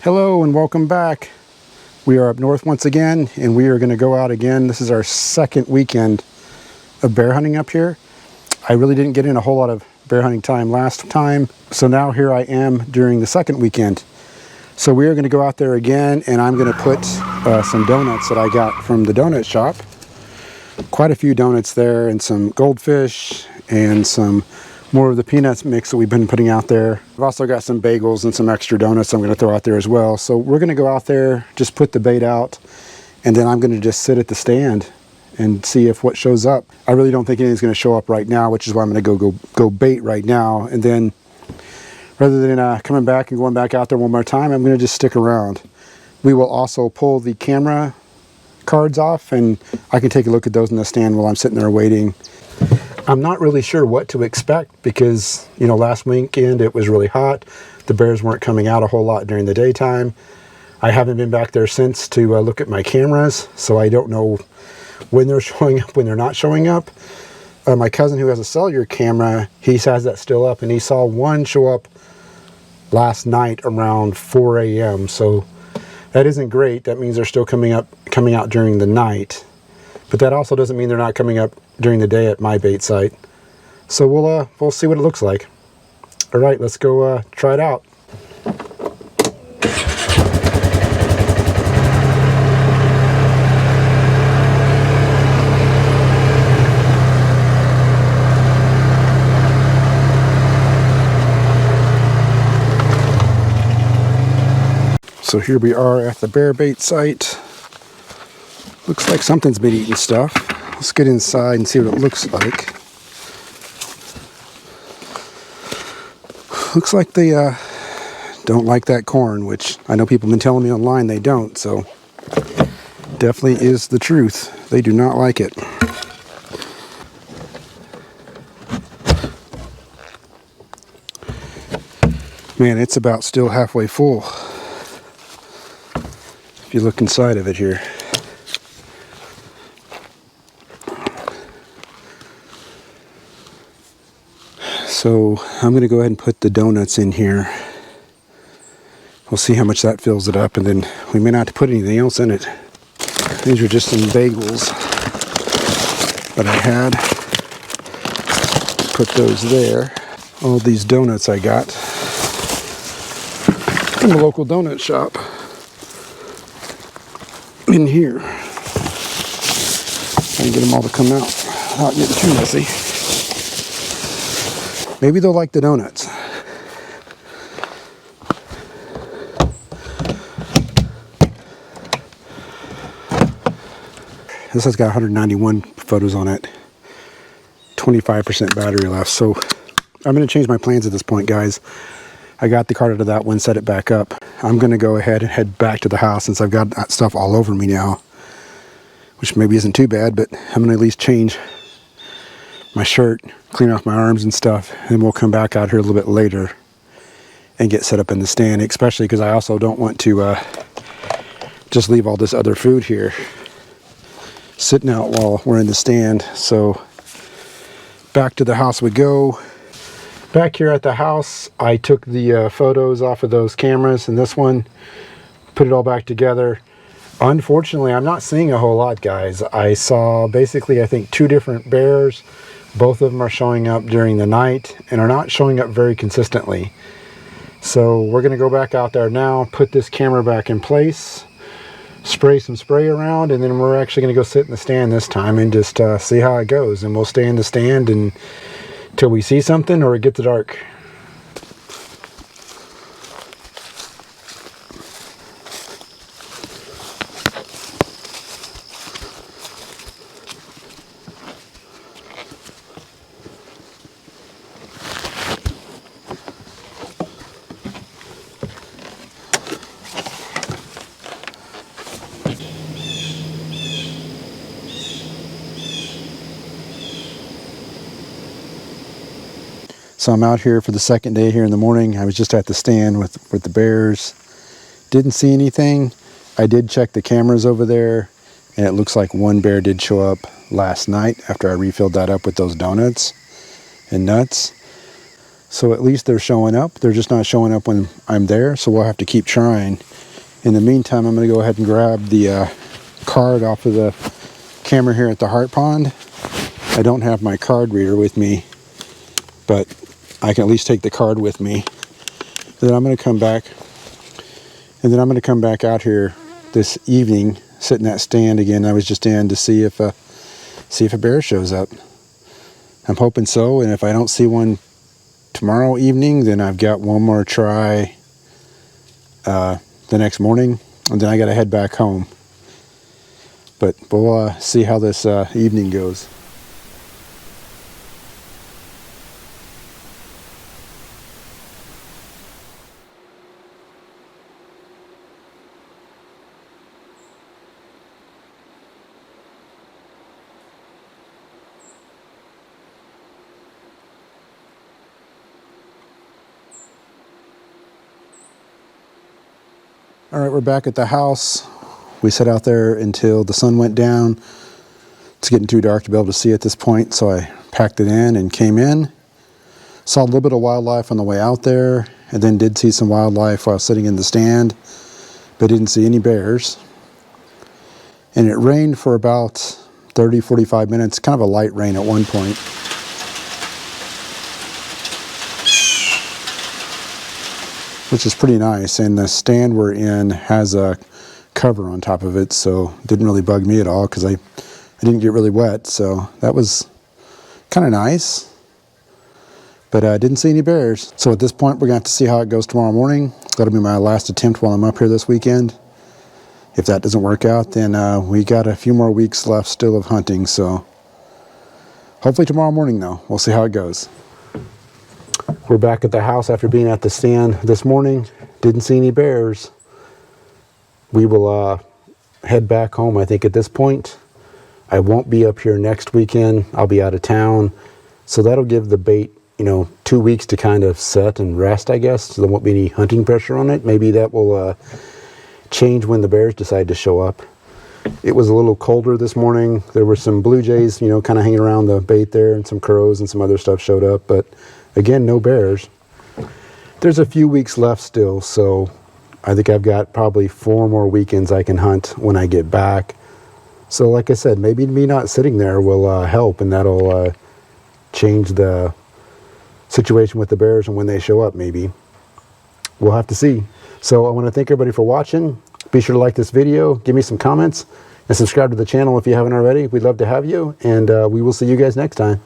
Hello and welcome back. We are up north once again and we are going to go out again. This is our second weekend of bear hunting up here. I really didn't get in a whole lot of bear hunting time last time, so now here I am during the second weekend. So we are going to go out there again, and I'm going to put some donuts that I got from the donut shop. Quite a few donuts there, and some goldfish and some more of the peanuts mix that we've been putting out there. I've also got some bagels and some extra donuts I'm going to throw out there as well. So we're going to go out there, just put the bait out, and then I'm going to just sit at the stand and see if what shows up. I really don't think anything's going to show up right now, which is why I'm going to go bait right now. And then rather than coming back and going back out there one more time, I'm going to just stick around. We will also pull the camera cards off, and I can take a look at those in the stand while I'm sitting there waiting. I'm not really sure what to expect because, you know, last weekend it was really hot. The bears weren't coming out a whole lot during the daytime. I haven't been back there since to look at my cameras, so I don't know when they're showing up, when they're not showing up. My cousin who has a cellular camera, he has that still up, and he saw one show up last night around 4 a.m. So that isn't great. That means they're still coming out during the night. But that also doesn't mean they're not coming up during the day at my bait site. So we'll see what it looks like. All right, let's go try it out. So here we are at the bear bait site. Looks like something's been eating stuff. Let's get inside and see what it looks like. Looks like they don't like that corn, which I know people have been telling me online they don't, so definitely is the truth. They do not like it. Man, it's about still halfway full. If you look inside of it here. So I'm going to go ahead and put the donuts in here. We'll see how much that fills it up, and then we may not have to put anything else in it. These are just some bagels that I had. Put those there. All these donuts I got from the local donut shop in here. I can get them all to come out without getting too messy. Maybe they'll like the donuts. This has got 191 photos on it. 25% battery left. So I'm going to change my plans at this point, guys. I got the card out of that one, set it back up. I'm going to go ahead and head back to the house since I've got that stuff all over me now. Which maybe isn't too bad, but I'm going to at least change my shirt, clean off my arms and stuff, and we'll come back out here a little bit later and get set up in the stand, especially because I also don't want to just leave all this other food here sitting out while we're in the stand. So back to the house we go. Back here at the house, I took the photos off of those cameras and this one, put it all back together. Unfortunately, I'm not seeing a whole lot, guys. I saw basically, I think, 2 different bears. Both of them are showing up during the night and are not showing up very consistently. So we're going to go back out there now, put this camera back in place, spray some spray around, and then we're actually going to go sit in the stand this time and just see how it goes. And we'll stay in the stand until we see something or it gets dark. So I'm out here for the second day here in the morning. I was just at the stand with the bears. Didn't see anything. I did check the cameras over there, and it looks like one bear did show up last night after I refilled that up with those donuts and nuts. So at least they're showing up. They're just not showing up when I'm there, so we'll have to keep trying. In the meantime, I'm going to go ahead and grab the card off of the camera here at the heart pond. I don't have my card reader with me, but I can at least take the card with me. Then I'm going to come back, and then I'm going to come back out here this evening, sit in that stand again I was just in, to see if a bear shows up. I'm hoping so, and if I don't see one tomorrow evening, then I've got one more try the next morning, and then I got to head back home. But we'll see how this evening goes. All right, we're back at the house. We sat out there until the sun went down. It's getting too dark to be able to see at this point, so I packed it in and came in. Saw a little bit of wildlife on the way out there, and then did see some wildlife while sitting in the stand, but didn't see any bears. And it rained for about 30, 45 minutes, kind of a light rain at one point. Which is pretty nice, and the stand we're in has a cover on top of it, so it didn't really bug me at all because I didn't get really wet, so that was kind of nice. But I didn't see any bears. So at this point, we're going to have to see how it goes tomorrow morning. That'll be my last attempt while I'm up here this weekend. If that doesn't work out, then we got a few more weeks left still of hunting, so hopefully tomorrow morning, though. We'll see how it goes. We're back at the house after being at the stand this morning. Didn't see any bears. We will head back home, I think, at this point. I won't be up here next weekend. I'll be out of town. So that'll give the bait, 2 weeks to kind of set and rest, I guess. So there won't be any hunting pressure on it. Maybe that will change when the bears decide to show up. It was a little colder this morning. There were some blue jays, kind of hanging around the bait there, and some crows and some other stuff showed up. But again, no bears. There's a few weeks left still, so I think I've got probably 4 more weekends I can hunt when I get back. So like I said, maybe me not sitting there will help, and that'll change the situation with the bears and when they show up, maybe. We'll have to see. So I want to thank everybody for watching. Be sure to like this video, give me some comments, and subscribe to the channel if you haven't already. We'd love to have you, and we will see you guys next time.